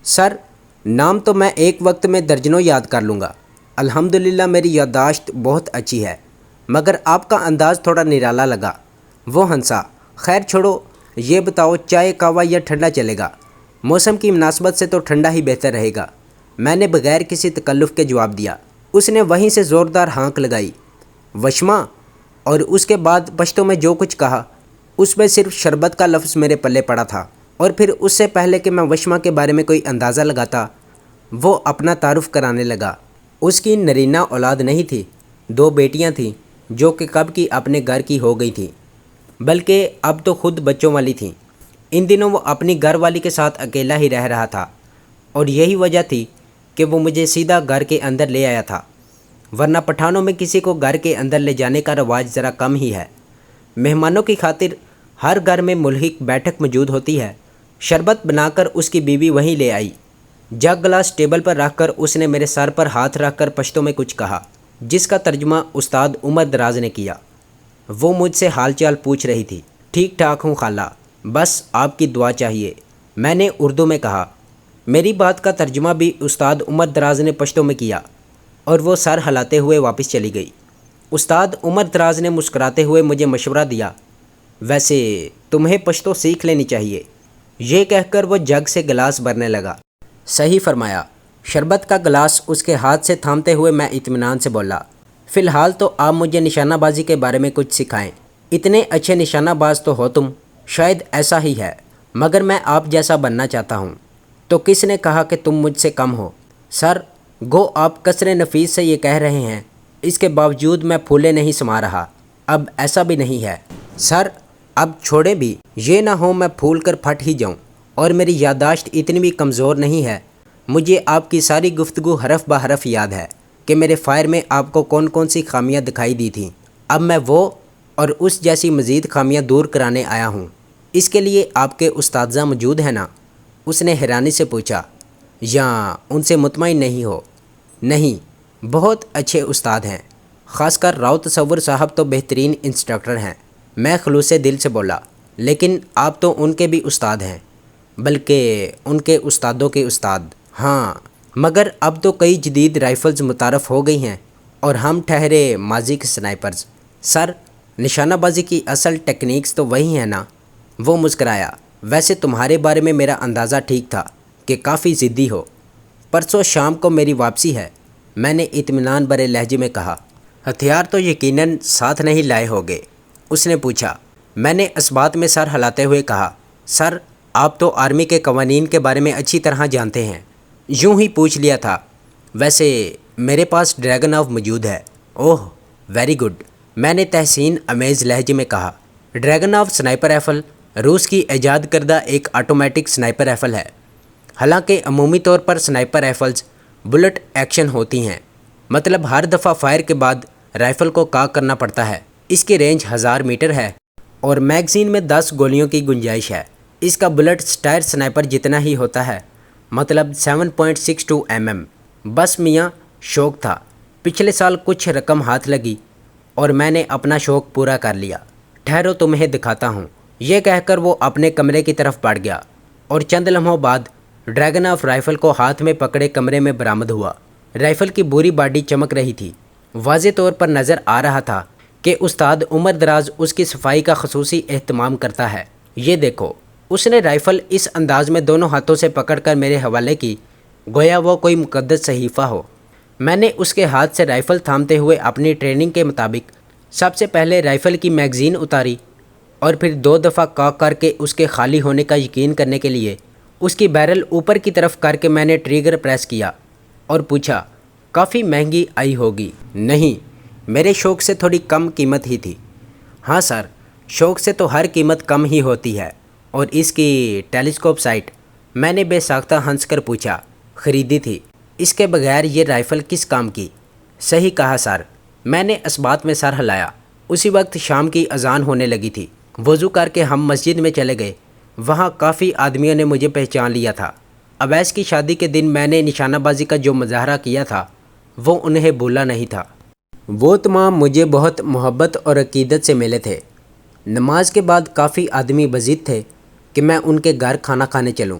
سر، نام تو میں ایک وقت میں درجنوں یاد کر لوں گا۔ الحمدللہ میری یادداشت بہت اچھی ہے، مگر آپ کا انداز تھوڑا نرالا لگا۔ وہ ہنسا۔ خیر چھوڑو، یہ بتاؤ چائے کہوہ یا ٹھنڈا چلے گا؟ موسم کی مناسبت سے تو ٹھنڈا ہی بہتر رہے گا، میں نے بغیر کسی تکلف کے جواب دیا۔ اس نے وہیں سے زوردار ہانک لگائی۔ وشما، اور اس کے بعد پشتو میں جو کچھ کہا اس میں صرف شربت کا لفظ میرے پلے پڑا تھا، اور پھر اس سے پہلے کہ میں وشما کے بارے میں کوئی اندازہ لگاتا وہ اپنا تعارف کرانے لگا۔ اس کی نرینہ اولاد نہیں تھی، 2 بیٹیاں تھیں جو کہ کب کی اپنے گھر کی ہو گئی تھیں، بلکہ اب تو خود بچوں والی تھیں۔ ان دنوں وہ اپنی گھر والی کے ساتھ اکیلا ہی رہ رہا تھا، اور یہی وجہ تھی کہ وہ مجھے سیدھا گھر کے اندر لے آیا تھا، ورنہ پٹھانوں میں کسی کو گھر کے اندر لے جانے کا رواج ذرا کم ہی ہے۔ مہمانوں کی خاطر ہر گھر میں ملحق بیٹھک موجود ہوتی ہے۔ شربت بنا کر اس کی بیوی وہیں لے آئی۔ جگ گلاس ٹیبل پر رکھ کر اس نے میرے سر پر ہاتھ رکھ کر پشتو میں کچھ کہا، جس کا ترجمہ استاد عمر دراز نے کیا۔ وہ مجھ سے حال چال پوچھ رہی تھی۔ ٹھیک ٹھاک ہوں خالہ، بس آپ کی دعا چاہیے، میں نے اردو میں کہا۔ میری بات کا ترجمہ بھی استاد عمر دراز نے پشتو میں کیا، اور وہ سر ہلاتے ہوئے واپس چلی گئی۔ استاد عمر دراز نے مسکراتے ہوئے مجھے مشورہ دیا، ویسے تمہیں پشتو سیکھ لینی چاہیے۔ یہ کہہ کر وہ جگ سے گلاس بھرنے لگا۔ صحیح فرمایا۔ شربت کا گلاس اس کے ہاتھ سے تھامتے ہوئے میں اطمینان سے بولا، فی الحال تو آپ مجھے نشانہ بازی کے بارے میں کچھ سکھائیں۔ اتنے اچھے نشانہ باز تو ہو تم۔ شاید ایسا ہی ہے، مگر میں آپ جیسا بننا چاہتا ہوں۔ تو کس نے کہا کہ تم مجھ سے کم ہو؟ سر، گو آپ قصر نفیس سے یہ کہہ رہے ہیں، اس کے باوجود میں پھولے نہیں سما رہا۔ اب ایسا بھی نہیں ہے سر، اب چھوڑیں بھی، یہ نہ ہو میں پھول کر پھٹ ہی جاؤں، اور میری یادداشت اتنی بھی کمزور نہیں ہے۔ مجھے آپ کی ساری گفتگو حرف بہ حرف یاد ہے کہ میرے فائر میں آپ کو کون کون سی خامیاں دکھائی دی تھیں۔ اب میں وہ اور اس جیسی مزید خامیاں دور کرانے آیا ہوں۔ اس کے لیے آپ کے اساتذہ موجود ہیں نا؟ اس نے حیرانی سے پوچھا۔ یا ان سے مطمئن نہیں ہو؟ نہیں، بہت اچھے استاد ہیں، خاص کر راؤ تصور صاحب تو بہترین انسٹرکٹر ہیں، میں خلوص دل سے بولا۔ لیکن آپ تو ان کے بھی استاد ہیں، بلکہ ان کے استادوں کے استاد۔ ہاں، مگر اب تو کئی جدید رائفلز متعارف ہو گئی ہیں، اور ہم ٹھہرے ماضی کے سنائپرز۔ سر، نشانہ بازی کی اصل ٹیکنیکس تو وہی ہیں نا؟ وہ مسکرایا۔ ویسے تمہارے بارے میں میرا اندازہ ٹھیک تھا کہ کافی ضدی ہو۔ پرسوں شام کو میری واپسی ہے، میں نے اطمینان بھرے لہجے میں کہا۔ ہتھیار تو یقیناً ساتھ نہیں لائے ہوگے؟ اس نے پوچھا۔ میں نے اس بات میں سر ہلاتے ہوئے کہا، سر، آپ تو آرمی کے قوانین کے بارے میں اچھی طرح جانتے ہیں۔ یوں ہی پوچھ لیا تھا۔ ویسے میرے پاس ڈریگن آف موجود ہے۔ اوہ، ویری گڈ، میں نے تحسین امیز لہجے میں کہا۔ ڈریگن آف سنائپر رائفل روس کی ایجاد کردہ ایک آٹومیٹک سنائپر رائفل ہے۔ حالانکہ عمومی طور پر سنائپر رائفلز بلٹ ایکشن ہوتی ہیں، مطلب ہر دفعہ فائر کے بعد رائفل کو کاک کرنا پڑتا ہے۔ اس کی رینج 1000 میٹر ہے، اور میگزین میں 10 گولیوں کی گنجائش ہے۔ اس کا بلٹ سٹائر سنائپر جتنا ہی ہوتا ہے، مطلب 7.62 mm۔ بس میاں، شوق تھا۔ پچھلے سال کچھ رقم ہاتھ لگی اور میں نے اپنا شوق پورا کر لیا۔ ٹھہرو تمہیں دکھاتا ہوں۔ یہ کہہ کر وہ اپنے کمرے کی طرف بڑھ گیا، اور چند لمحوں بعد ڈریگن آف رائفل کو ہاتھ میں پکڑے کمرے میں برآمد ہوا۔ رائفل کی بوری باڈی چمک رہی تھی۔ واضح طور پر نظر آ رہا تھا کہ استاد عمر دراز اس کی صفائی کا خصوصی اہتمام کرتا ہے۔ یہ دیکھو، اس نے رائفل اس انداز میں دونوں ہاتھوں سے پکڑ کر میرے حوالے کی گویا وہ کوئی مقدس صحیفہ ہو۔ میں نے اس کے ہاتھ سے رائفل تھامتے ہوئے اپنی ٹریننگ کے مطابق سب سے پہلے رائفل کی میگزین اتاری، اور پھر 2 دفعہ کاک کر کے اس کے خالی ہونے کا یقین کرنے کے لیے اس کی بیرل اوپر کی طرف کر کے میں نے ٹریگر پریس کیا اور پوچھا، کافی مہنگی آئی ہوگی؟ نہیں، میرے شوق سے تھوڑی کم قیمت ہی تھی۔ ہاں سر، شوق سے تو ہر قیمت کم ہی ہوتی ہے۔ اور اس کی ٹیلیسکوپ سائٹ؟ میں نے بے ساختہ ہنس کر پوچھا۔ خریدی تھی، اس کے بغیر یہ رائفل کس کام کی؟ صحیح کہا سر، میں نے اس بات میں سر ہلایا۔ اسی وقت شام کی اذان ہونے لگی تھی۔ وضو کر کے ہم مسجد میں چلے گئے۔ وہاں کافی آدمیوں نے مجھے پہچان لیا تھا۔ اویس کی شادی کے دن میں نے نشانہ بازی کا جو مظاہرہ کیا تھا وہ انہیں بھولا نہیں تھا۔ وہ تمام مجھے بہت محبت اور عقیدت سے ملے تھے۔ نماز کے بعد کافی آدمی بضد تھے کہ میں ان کے گھر کھانا کھانے چلوں۔